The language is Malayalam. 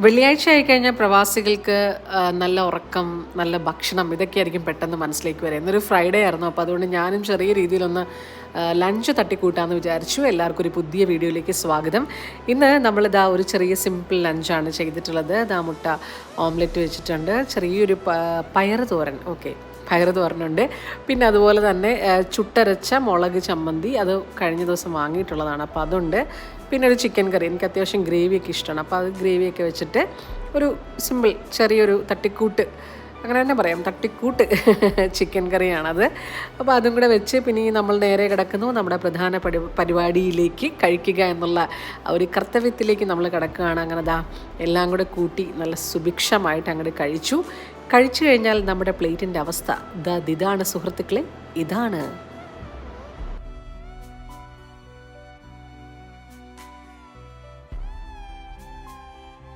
വെള്ളിയാഴ്ച ആയിക്കഴിഞ്ഞാൽ പ്രവാസികൾക്ക് നല്ല ഉറക്കം, നല്ല ഭക്ഷണം ഇതൊക്കെയായിരിക്കും പെട്ടെന്ന് മനസ്സിലേക്ക് വരിക. ഇന്നൊരു ഫ്രൈഡേ ആയിരുന്നു, അപ്പോൾ അതുകൊണ്ട് ഞാനും ചെറിയ രീതിയിലൊന്ന് ലഞ്ച് തട്ടിക്കൂട്ടാമെന്ന് വിചാരിച്ചു. എല്ലാവർക്കും ഒരു പുതിയ വീഡിയോയിലേക്ക് സ്വാഗതം. ഇന്ന് നമ്മളിതാ ഒരു ചെറിയ സിമ്പിൾ ലഞ്ചാണ് ചെയ്തിട്ടുള്ളത്. ഇതാ മുട്ട ഓംലെറ്റ് വെച്ചിട്ടുണ്ട്, ചെറിയൊരു പയറ് തോരൻ, പയറ് തോരനുണ്ട്. പിന്നെ അതുപോലെ തന്നെ ചുട്ടരച്ച മുളക് ചമ്മന്തി, അത് കഴിഞ്ഞ ദിവസം വാങ്ങിയിട്ടുള്ളതാണ്, അപ്പോൾ അതുണ്ട്. പിന്നെ ഒരു ചിക്കൻ കറി, എനിക്ക് അത്യാവശ്യം ഗ്രേവിയൊക്കെ ഇഷ്ടമാണ്, അപ്പോൾ അത് ഗ്രേവിയൊക്കെ വെച്ചിട്ട് ഒരു സിമ്പിൾ ചെറിയൊരു തട്ടിക്കൂട്ട്, അങ്ങനെ തന്നെ പറയാം, തട്ടിക്കൂട്ട് ചിക്കൻ കറിയാണത്. അപ്പോൾ അതും കൂടെ വെച്ച് പിന്നെ നമ്മൾ നേരെ കിടക്കുന്നു നമ്മുടെ പ്രധാന പരിപാടിയിലേക്ക്, കഴിക്കുക എന്നുള്ള ഒരു കർത്തവ്യത്തിലേക്ക് നമ്മൾ കിടക്കുകയാണ്. അങ്ങനെ എല്ലാം കൂടെ കൂട്ടി നല്ല സുഭിക്ഷമായിട്ട് അങ്ങോട്ട് കഴിച്ചു കഴിഞ്ഞാൽ നമ്മുടെ പ്ലേറ്റിൻ്റെ അവസ്ഥ ഇതാണ് സുഹൃത്തുക്കളെ, ഇതാണ്.